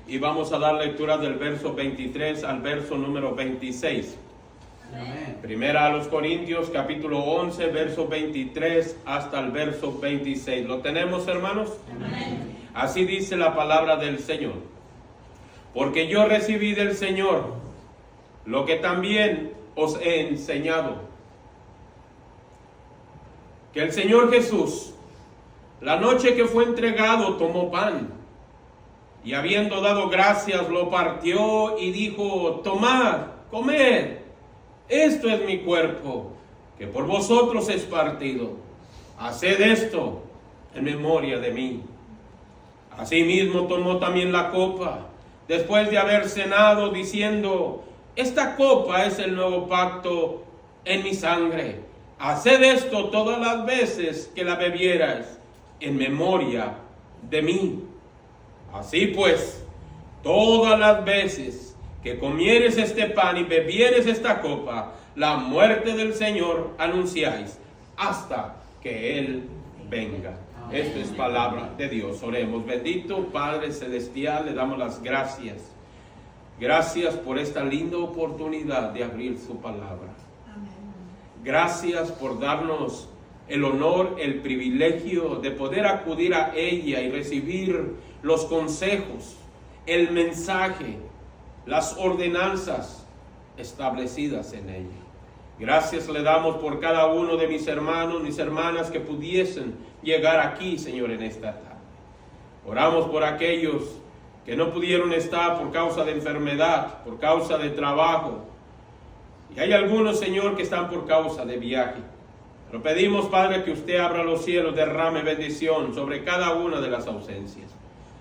y vamos a dar lectura del verso 23 al verso número 26. Amén. Primera a los Corintios, capítulo 11, verso 23 hasta el verso 26. ¿Lo tenemos, hermanos? Amén. Así dice la palabra del Señor. Porque yo recibí del Señor lo que también os he enseñado. Que el Señor Jesús, la noche que fue entregado, tomó pan, y habiendo dado gracias, lo partió y dijo: tomad, comed, esto es mi cuerpo, que por vosotros es partido. Haced esto en memoria de mí. Asimismo tomó también la copa, después de haber cenado, diciendo: esta copa es el nuevo pacto en mi sangre. Haced esto todas las veces que la bebierais, en memoria de mí. Así pues, todas las veces que comieres este pan y bebieres esta copa, la muerte del Señor anunciáis hasta que Él venga. Esto es palabra de Dios. Oremos. Bendito Padre Celestial, le damos las gracias. Gracias por esta linda oportunidad de abrir su palabra. Gracias por darnos el honor, el privilegio de poder acudir a ella y recibir los consejos, el mensaje, las ordenanzas establecidas en ella. Gracias le damos por cada uno de mis hermanos, mis hermanas que pudiesen llegar aquí, Señor, en esta tarde. Oramos por aquellos que no pudieron estar por causa de enfermedad, por causa de trabajo. Y hay algunos, Señor, que están por causa de viaje. Pero pedimos, Padre, que usted abra los cielos, derrame bendición sobre cada una de las ausencias.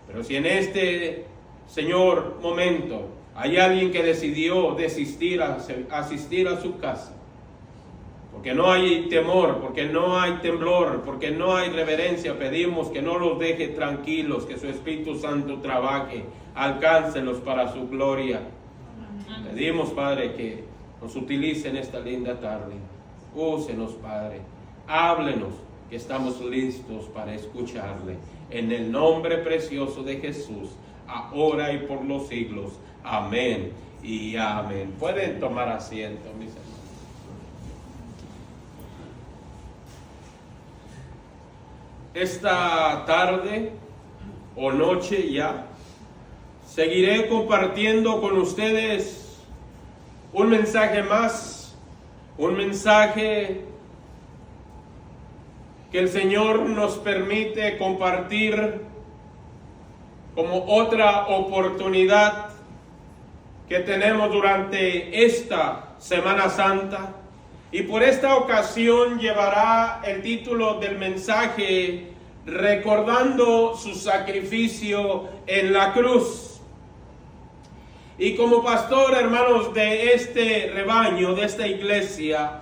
Pero si en este, Señor, momento hay alguien que decidió asistir a su casa, porque no hay temor, porque no hay temblor, porque no hay reverencia, pedimos que no los deje tranquilos, que su Espíritu Santo trabaje, alcáncelos para su gloria. Pedimos, Padre, que nos utilice en esta linda tarde. Úsenos, Padre. Háblenos, que estamos listos para escucharle. En el nombre precioso de Jesús, ahora y por los siglos. Amén y amén. Pueden tomar asiento, mis hermanos. Esta tarde o noche ya seguiré compartiendo con ustedes un mensaje más, un mensaje que el Señor nos permite compartir como otra oportunidad que tenemos durante esta Semana Santa. Y por esta ocasión llevará el título del mensaje: recordando su sacrificio en la cruz. Y como pastor, hermanos, de este rebaño, de esta iglesia,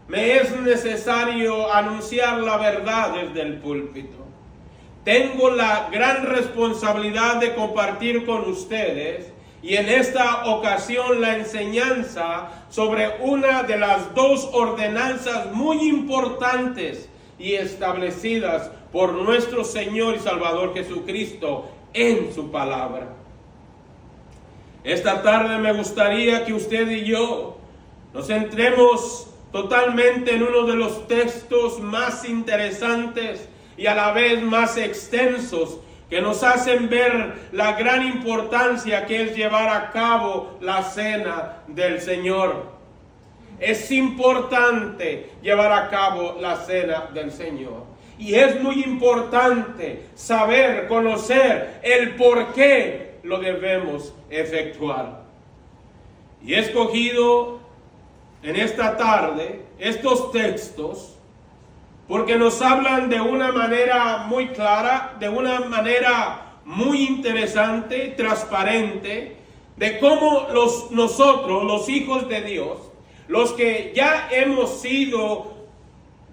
me es necesario anunciar la verdad desde el púlpito. Tengo la gran responsabilidad de compartir con ustedes, y en esta ocasión, la enseñanza sobre una de las dos ordenanzas muy importantes y establecidas por nuestro Señor y Salvador Jesucristo en su palabra. Esta tarde me gustaría que usted y yo nos centremos totalmente en uno de los textos más interesantes y a la vez más extensos, que nos hacen ver la gran importancia que es llevar a cabo la cena del Señor. Es importante llevar a cabo la cena del Señor. Y es muy importante saber, conocer el por qué lo debemos efectuar. Y he escogido en esta tarde estos textos porque nos hablan de una manera muy clara, de una manera muy interesante, transparente, de cómo nosotros, los hijos de Dios, los que ya hemos sido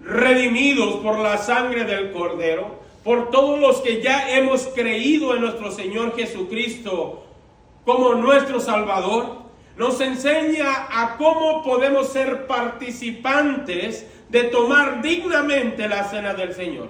redimidos por la sangre del Cordero, por todos los que ya hemos creído en nuestro Señor Jesucristo como nuestro Salvador, nos enseña a cómo podemos ser participantes de tomar dignamente la cena del Señor.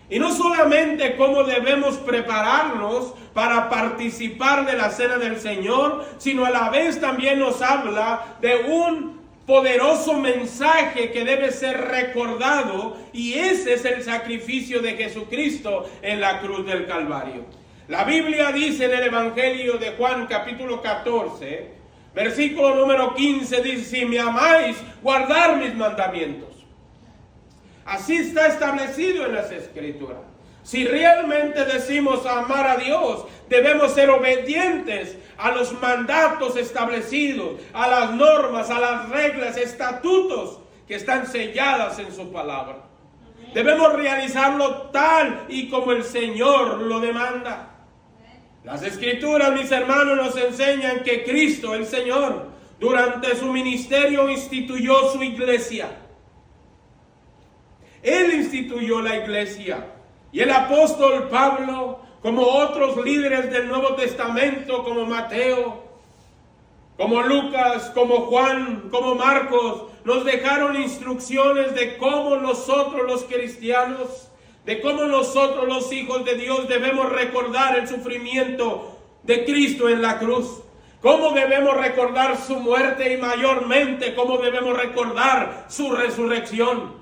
Y no solamente cómo debemos prepararnos para participar de la cena del Señor, sino a la vez también nos habla de un poderoso mensaje que debe ser recordado, y ese es el sacrificio de Jesucristo en la cruz del Calvario. La Biblia dice en el Evangelio de Juan capítulo 14, versículo número 15, dice: si me amáis, guardad mis mandamientos. Así está establecido en las Escrituras. Si realmente decimos amar a Dios, debemos ser obedientes a los mandatos establecidos, a las normas, a las reglas, estatutos que están selladas en su palabra. Debemos realizarlo tal y como el Señor lo demanda. Las Escrituras, mis hermanos, nos enseñan que Cristo, el Señor, durante su ministerio instituyó su iglesia. Él instituyó la iglesia. Y el apóstol Pablo, como otros líderes del Nuevo Testamento, como Mateo, como Lucas, como Juan, como Marcos, nos dejaron instrucciones de cómo nosotros los cristianos, de cómo nosotros los hijos de Dios debemos recordar el sufrimiento de Cristo en la cruz. Cómo debemos recordar su muerte y mayormente cómo debemos recordar su resurrección.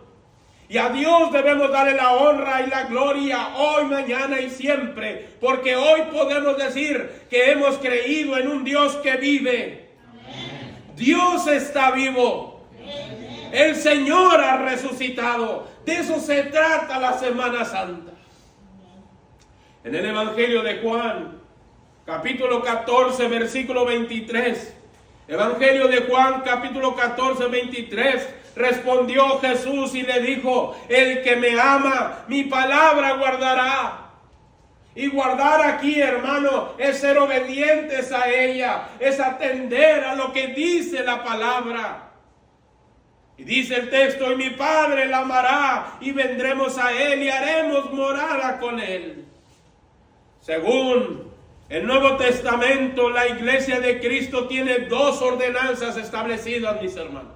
Y a Dios debemos darle la honra y la gloria hoy, mañana y siempre, porque hoy podemos decir que hemos creído en un Dios que vive. Amén. Dios está vivo. Amén. El Señor ha resucitado. De eso se trata la Semana Santa. En el Evangelio de Juan, capítulo 14, versículo 23. Evangelio de Juan, capítulo 14, 23. Respondió Jesús y le dijo: el que me ama, mi palabra guardará. Y guardar aquí, hermano, es ser obedientes a ella, es atender a lo que dice la palabra. Y dice el texto: y mi Padre la amará, y vendremos a él y haremos morada con él. Según el Nuevo Testamento, la iglesia de Cristo tiene dos ordenanzas establecidas, mis hermanos.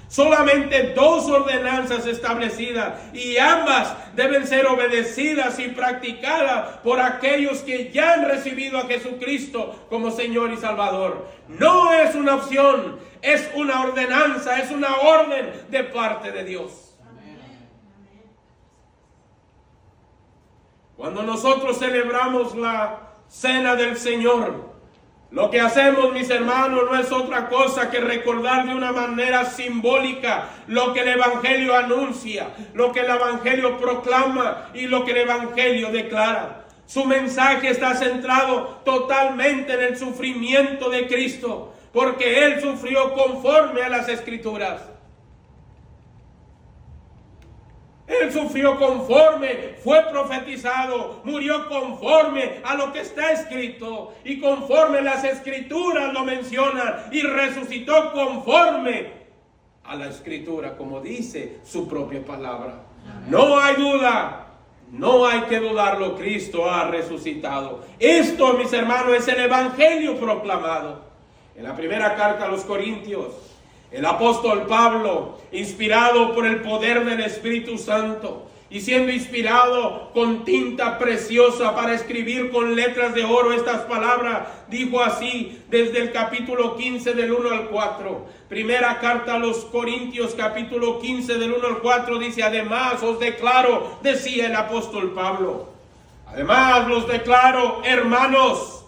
Solamente dos ordenanzas establecidas, y ambas deben ser obedecidas y practicadas por aquellos que ya han recibido a Jesucristo como Señor y Salvador. No es una opción, es una ordenanza, es una orden de parte de Dios. Cuando nosotros celebramos la cena del Señor, lo que hacemos, mis hermanos, no es otra cosa que recordar de una manera simbólica lo que el Evangelio anuncia, lo que el Evangelio proclama y lo que el Evangelio declara. Su mensaje está centrado totalmente en el sufrimiento de Cristo, porque Él sufrió conforme a las Escrituras. Él sufrió conforme fue profetizado, murió conforme a lo que está escrito y conforme las Escrituras lo mencionan, y resucitó conforme a la Escritura, como dice su propia palabra. No hay duda, no hay que dudarlo, Cristo ha resucitado. Esto, mis hermanos, es el Evangelio proclamado. En la primera carta a los Corintios, el apóstol Pablo, inspirado por el poder del Espíritu Santo y siendo inspirado con tinta preciosa para escribir con letras de oro estas palabras, dijo así desde el capítulo 15 del 1 al 4. Primera carta a los Corintios, capítulo 15 del 1 al 4, dice: además os declaro, decía el apóstol Pablo, además los declaro, hermanos,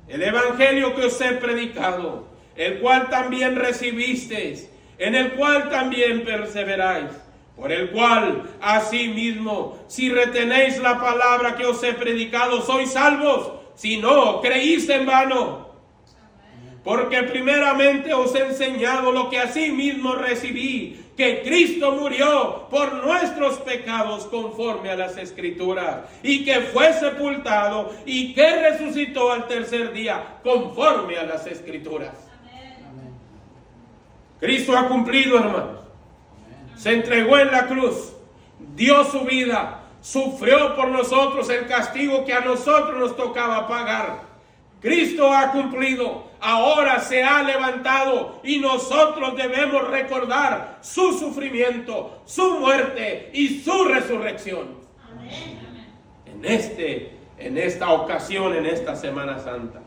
el evangelio que os he predicado, el cual también recibisteis, en el cual también perseveráis, por el cual asimismo, si retenéis la palabra que os he predicado, sois salvos, si no, creís en vano. Porque primeramente os he enseñado lo que asimismo recibí, que Cristo murió por nuestros pecados conforme a las Escrituras, y que fue sepultado y que resucitó al tercer día conforme a las Escrituras. Cristo ha cumplido, hermanos. Se entregó en la cruz, dio su vida, sufrió por nosotros el castigo que a nosotros nos tocaba pagar. Cristo ha cumplido, ahora se ha levantado y nosotros debemos recordar su sufrimiento, su muerte y su resurrección. en esta ocasión, en esta Semana Santa.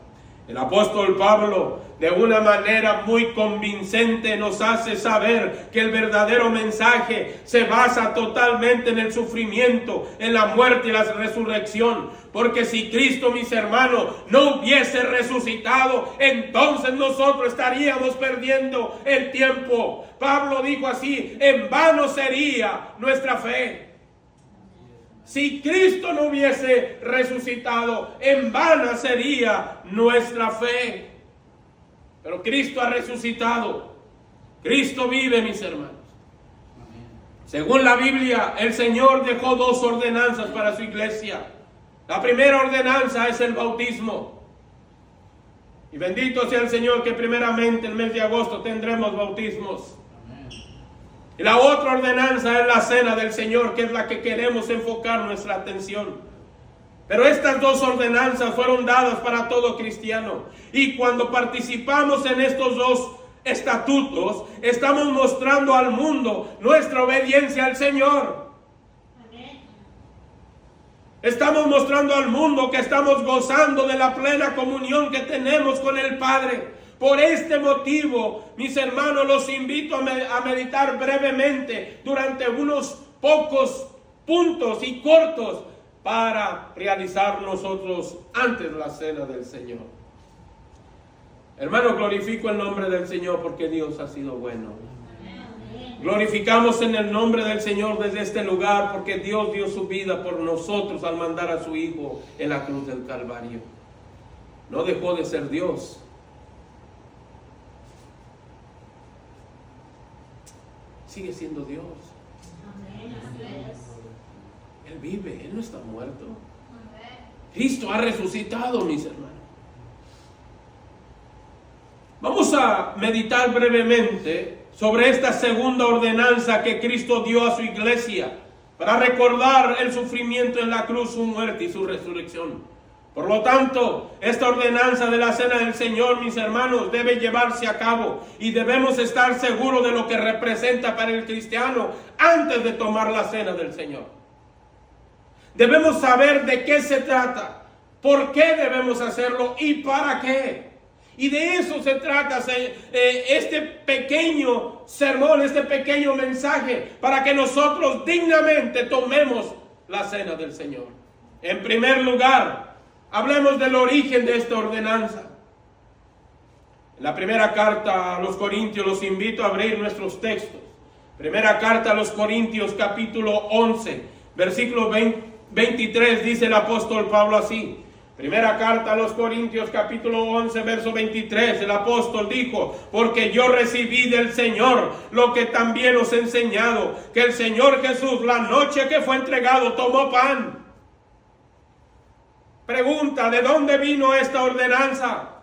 El apóstol Pablo, de una manera muy convincente, nos hace saber que el verdadero mensaje se basa totalmente en el sufrimiento, en la muerte y la resurrección. Porque si Cristo, mis hermanos, no hubiese resucitado, entonces nosotros estaríamos perdiendo el tiempo. Pablo dijo así: en vano sería nuestra fe. Si Cristo no hubiese resucitado, en vano sería nuestra fe. Pero Cristo ha resucitado. Cristo vive, mis hermanos. Según la Biblia, el Señor dejó 2 ordenanzas para su iglesia. La primera ordenanza es el bautismo. Y bendito sea el Señor que primeramente el mes de agosto tendremos bautismos. Y la otra ordenanza es la cena del Señor, que es la que queremos enfocar nuestra atención. Pero estas 2 ordenanzas fueron dadas para todo cristiano. Y cuando participamos en estos 2 estatutos, estamos mostrando al mundo nuestra obediencia al Señor. Estamos mostrando al mundo que estamos gozando de la plena comunión que tenemos con el Padre. Por este motivo, mis hermanos, los invito a meditar brevemente durante unos pocos puntos y cortos para realizar nosotros antes la cena del Señor. Hermano, glorifico el nombre del Señor porque Dios ha sido bueno. Glorificamos en el nombre del Señor desde este lugar porque Dios dio su vida por nosotros al mandar a su Hijo en la cruz del Calvario. No dejó de ser Dios. Sigue siendo Dios. Él vive, Él no está muerto. Cristo ha resucitado, mis hermanos. Vamos a meditar brevemente sobre esta segunda ordenanza que Cristo dio a su iglesia para recordar el sufrimiento en la cruz, su muerte y su resurrección. Por lo tanto, esta ordenanza de la cena del Señor, mis hermanos, debe llevarse a cabo y debemos estar seguros de lo que representa para el cristiano antes de tomar la cena del Señor. Debemos saber de qué se trata, por qué debemos hacerlo y para qué. Y de eso se trata este pequeño sermón, este pequeño mensaje, para que nosotros dignamente tomemos la cena del Señor. En primer lugar, hablemos del origen de esta ordenanza. En la primera carta a los Corintios, los invito a abrir nuestros textos. Primera carta a los Corintios, capítulo 11, versículo 23, dice el apóstol Pablo así. Primera carta a los Corintios, capítulo 11, verso 23, el apóstol dijo: porque yo recibí del Señor lo que también os he enseñado, que el Señor Jesús, la noche que fue entregado, tomó pan. Pregunta: ¿de dónde vino esta ordenanza?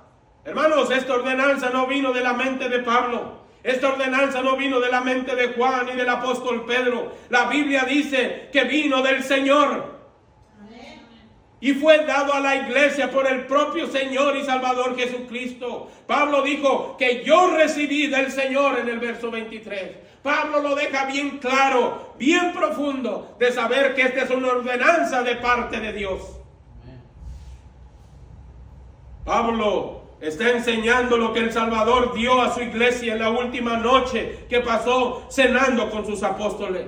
Hermanos, esta ordenanza no vino de la mente de Pablo. Esta ordenanza no vino de la mente de Juan y del apóstol Pedro. La Biblia dice que vino del Señor. Y fue dado a la iglesia por el propio Señor y Salvador Jesucristo. Pablo dijo que yo recibí del Señor en el verso 23. Pablo lo deja bien claro, bien profundo, de saber que esta es una ordenanza de parte de Dios. Pablo está enseñando lo que el Salvador dio a su iglesia en la última noche que pasó cenando con sus apóstoles.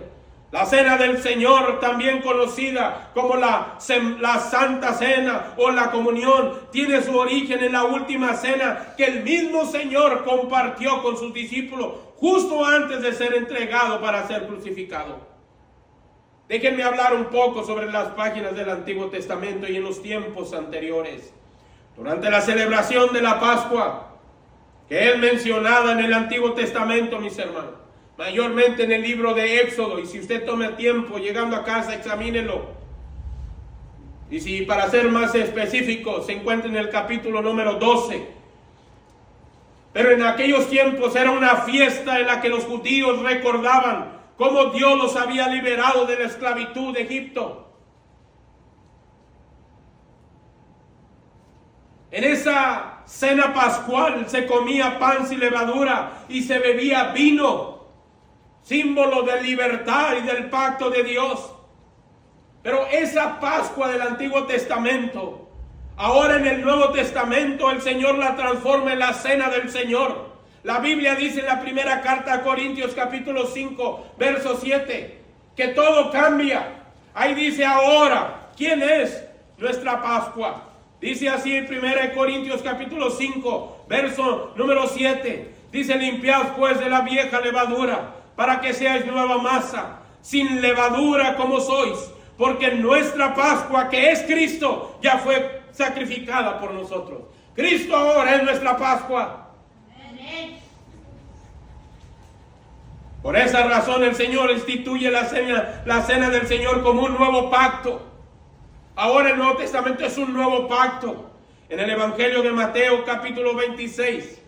La cena del Señor, también conocida como la Santa Cena o la comunión, tiene su origen en la última cena que el mismo Señor compartió con sus discípulos justo antes de ser entregado para ser crucificado. Déjenme hablar un poco sobre las páginas del Antiguo Testamento y en los tiempos anteriores. Durante la celebración de la Pascua, que es mencionada en el Antiguo Testamento, mis hermanos, mayormente en el libro de Éxodo, y si usted toma tiempo llegando a casa, examínelo. Y si para ser más específico, se encuentra en el capítulo número 12. Pero en aquellos tiempos era una fiesta en la que los judíos recordaban cómo Dios los había liberado de la esclavitud de Egipto. En esa cena pascual se comía pan sin levadura y se bebía vino, símbolo de libertad y del pacto de Dios. Pero esa Pascua del Antiguo Testamento, ahora en el Nuevo Testamento el Señor la transforma en la cena del Señor. La Biblia dice en la primera carta a Corintios capítulo 5, verso 7, que todo cambia. Ahí dice ahora, ¿quién es nuestra Pascua? Dice así en 1 Corintios capítulo 5, verso número 7. Dice, limpiad pues de la vieja levadura, para que seáis nueva masa, sin levadura como sois, porque nuestra Pascua, que es Cristo, ya fue sacrificada por nosotros. Cristo ahora es nuestra Pascua. Por esa razón el Señor instituye la cena del Señor como un nuevo pacto. Ahora el Nuevo Testamento es un nuevo pacto. En el Evangelio de Mateo capítulo 26,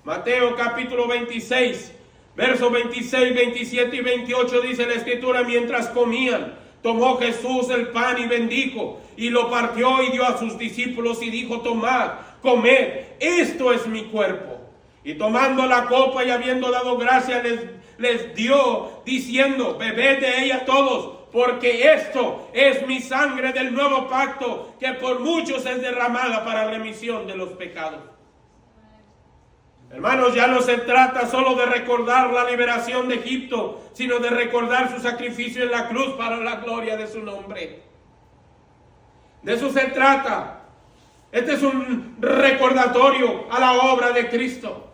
Mateo capítulo 26, versos 26, 27 y 28 dice la Escritura: mientras comían, tomó Jesús el pan y bendijo, y lo partió y dio a sus discípulos y dijo: tomad, comed, esto es mi cuerpo. Y tomando la copa y habiendo dado gracias, les dio, diciendo: bebed de ella todos, porque esto es mi sangre del nuevo pacto, que por muchos es derramada para remisión de los pecados. Hermanos, ya no se trata solo de recordar la liberación de Egipto, sino de recordar su sacrificio en la cruz para la gloria de su nombre. De eso se trata. Este es un recordatorio a la obra de Cristo.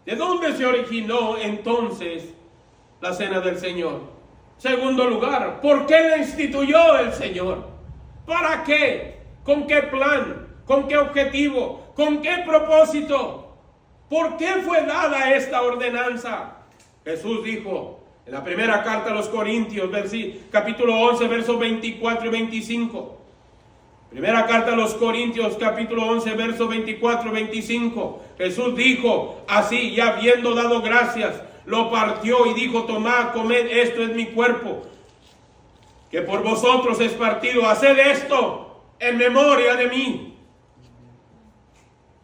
¿De dónde se originó entonces la cena del Señor? Segundo lugar, ¿por qué la instituyó el Señor? ¿Para qué? ¿Con qué plan? ¿Con qué objetivo? ¿Con qué propósito? ¿Por qué fue dada esta ordenanza? Jesús dijo en la primera carta a los Corintios, capítulo 11, versos 24 y 25. Primera carta a los Corintios, capítulo 11, versos 24 y 25. Jesús dijo así, y habiendo dado gracias, lo partió y dijo: tomad, comed, esto es mi cuerpo, que por vosotros es partido. Haced esto en memoria de mí.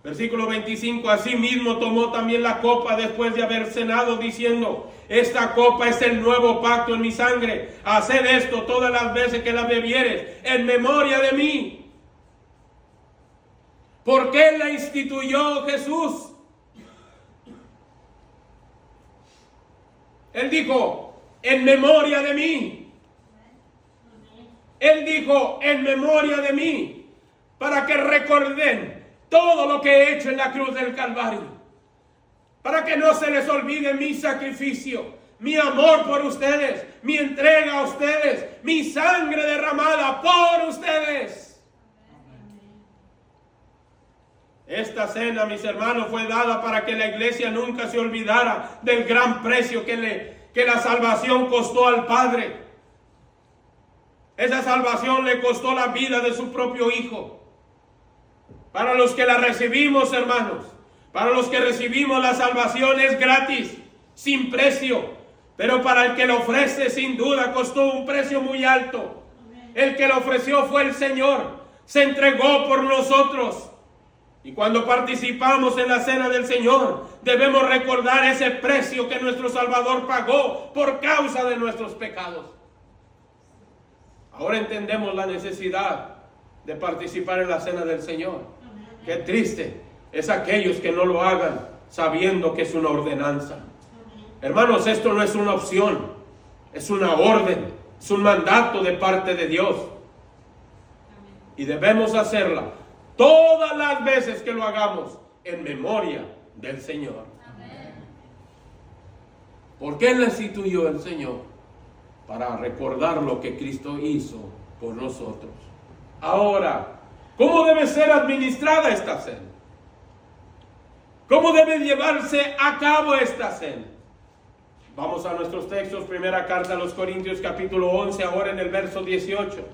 Versículo 25, asimismo tomó también la copa después de haber cenado, diciendo: esta copa es el nuevo pacto en mi sangre. Haced esto todas las veces que la bebieres en memoria de mí. ¿Por qué la instituyó Jesús? Él dijo: en memoria de mí. Él dijo: en memoria de mí, para que recuerden todo lo que he hecho en la cruz del Calvario, para que no se les olvide mi sacrificio, mi amor por ustedes, mi entrega a ustedes, mi sangre derramada por ustedes. Esta cena, mis hermanos, fue dada para que la iglesia nunca se olvidara del gran precio que la salvación costó al Padre. Esa salvación le costó la vida de su propio Hijo. Para los que la recibimos, hermanos, para los que recibimos la salvación es gratis, sin precio. Pero para el que lo ofrece, sin duda, costó un precio muy alto. El que lo ofreció fue el Señor. Se entregó por nosotros. Y cuando participamos en la cena del Señor, debemos recordar ese precio que nuestro Salvador pagó por causa de nuestros pecados. Ahora entendemos la necesidad de participar en la cena del Señor. Qué triste es aquellos que no lo hagan sabiendo que es una ordenanza. Hermanos, esto no es una opción, es una orden, es un mandato de parte de Dios. Y debemos hacerla todas las veces que lo hagamos en memoria del Señor. ¿Por qué la instituyó el Señor? Para recordar lo que Cristo hizo por nosotros. Ahora, ¿cómo debe ser administrada esta cena? ¿Cómo debe llevarse a cabo esta cena? Vamos a nuestros textos. Primera carta a los Corintios capítulo 11, ahora en el verso 18.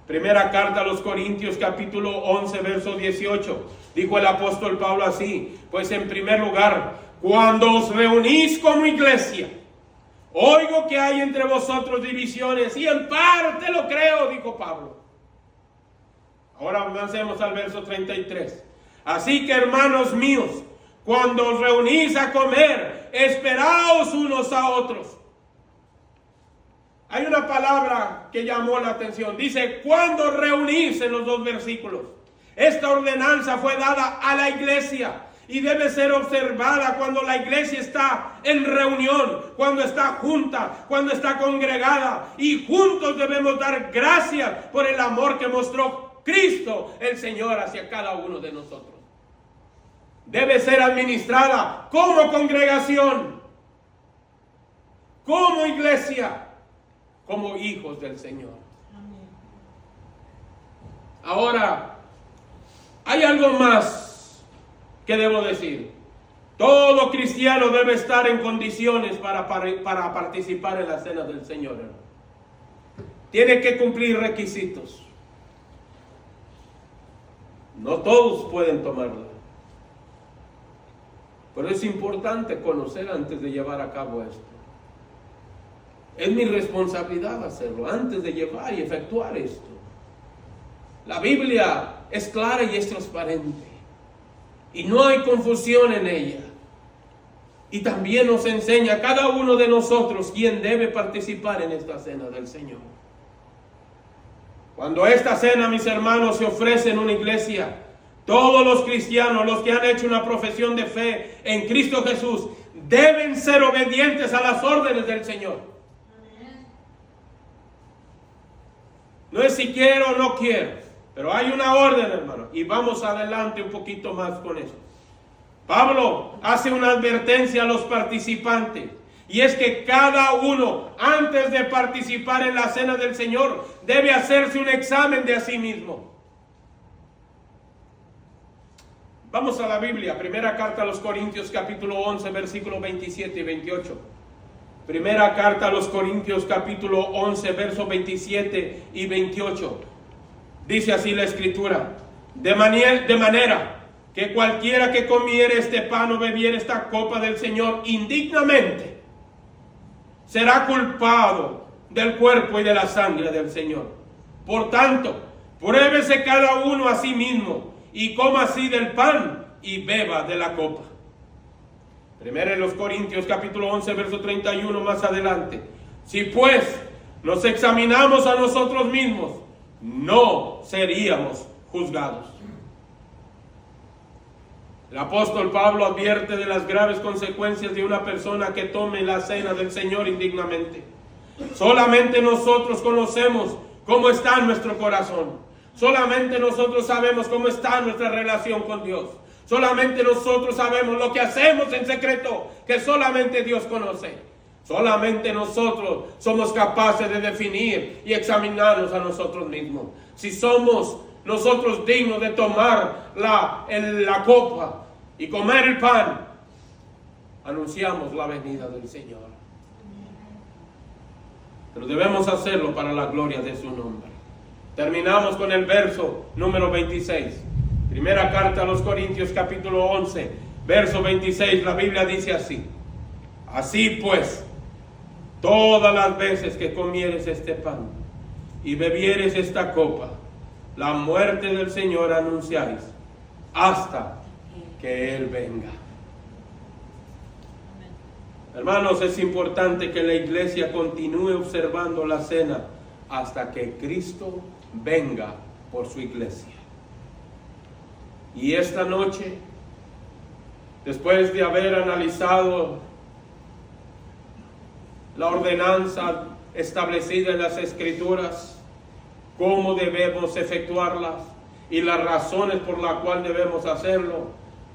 Primera carta a los Corintios capítulo 11, verso 18. Dijo el apóstol Pablo así: pues en primer lugar, cuando os reunís como iglesia, oigo que hay entre vosotros divisiones, y en parte lo creo, dijo Pablo. Ahora avancemos al verso 33. Así que, hermanos míos, cuando os reunís a comer, esperaos unos a otros. hay una palabra que llamó la atención. Dice, cuando reunís, en los dos versículos. Esta ordenanza fue dada a la iglesia y debe ser observada cuando la iglesia está en reunión, cuando está junta, cuando está congregada. Y juntos debemos dar gracias por el amor que mostró Cristo, el Señor, hacia cada uno de nosotros. Debe ser administrada como congregación, como iglesia, como hijos del Señor. Ahora, hay algo más que debo decir. Todo cristiano debe estar en condiciones para participar en la cena del Señor. Tiene que cumplir requisitos. No todos pueden tomarla. Pero es importante conocer antes de llevar a cabo esto. Es mi responsabilidad hacerlo antes de llevar y efectuar esto. La Biblia es clara y es transparente. Y no hay confusión en ella. Y también nos enseña a cada uno de nosotros quién debe participar en esta cena del Señor. Cuando esta cena, mis hermanos, se ofrece en una iglesia, todos los cristianos, los que han hecho una profesión de fe en Cristo Jesús, deben ser obedientes a las órdenes del Señor. No es si quiero o no quiero, pero hay una orden, hermano, y vamos adelante un poquito más con eso. Pablo hace una advertencia a los participantes, y es que cada uno, antes de participar en la cena del Señor, debe hacerse un examen de a sí mismo. Vamos a la Biblia, primera carta a los Corintios, capítulo 11, versículos 27 y 28. Primera carta a los Corintios, capítulo 11, versos 27 y 28. Dice así la Escritura: de manera que cualquiera que comiere este pan o bebiere esta copa del Señor indignamente, será culpado del cuerpo y de la sangre del Señor. Por tanto, pruébese cada uno a sí mismo, y coma así del pan y beba de la copa. Primero en los Corintios capítulo 11 verso 31 más adelante. Si pues nos examinamos a nosotros mismos, no seríamos juzgados. El apóstol Pablo advierte de las graves consecuencias de una persona que tome la cena del Señor indignamente. Solamente nosotros conocemos cómo está nuestro corazón. Solamente nosotros sabemos cómo está nuestra relación con Dios. Solamente nosotros sabemos lo que hacemos en secreto, que solamente Dios conoce. Solamente nosotros somos capaces de definir y examinarnos a nosotros mismos. Si somos nosotros dignos de tomar la copa y comer el pan, anunciamos la venida del Señor. Pero debemos hacerlo para la gloria de su nombre. Terminamos con el verso número 26. Primera carta a los Corintios capítulo 11, verso 26. La Biblia dice así: así pues, todas las veces que comieres este pan y bebieres esta copa, la muerte del Señor anunciáis hasta que Él venga. Hermanos, es importante que la iglesia continúe observando la cena hasta que Cristo venga por su iglesia. Y esta noche, después de haber analizado la ordenanza establecida en las Escrituras, cómo debemos efectuarlas y las razones por las cuales debemos hacerlo,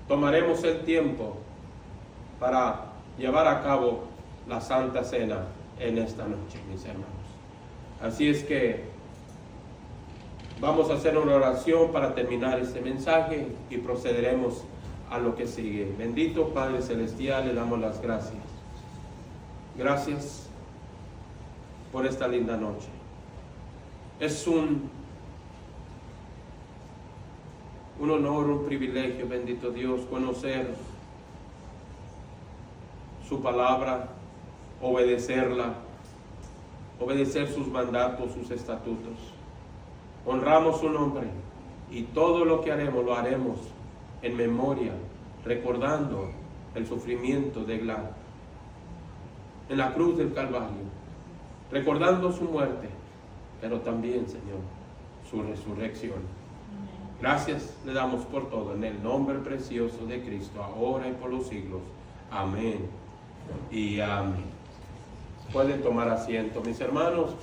tomaremos el tiempo para llevar a cabo la Santa Cena en esta noche, mis hermanos. Así es que vamos a hacer una oración para terminar este mensaje y procederemos a lo que sigue. Bendito Padre Celestial, le damos las gracias. Gracias por esta linda noche. Es un honor, un privilegio, bendito Dios, conocer su palabra, obedecerla, obedecer sus mandatos, sus estatutos. Honramos su nombre y todo lo que haremos lo haremos en memoria, recordando el sufrimiento de en la cruz del Calvario, recordando su muerte, pero también, Señor, su resurrección. Gracias le damos por todo, en el nombre precioso de Cristo, ahora y por los siglos. Amén y amén. Pueden tomar asiento, mis hermanos.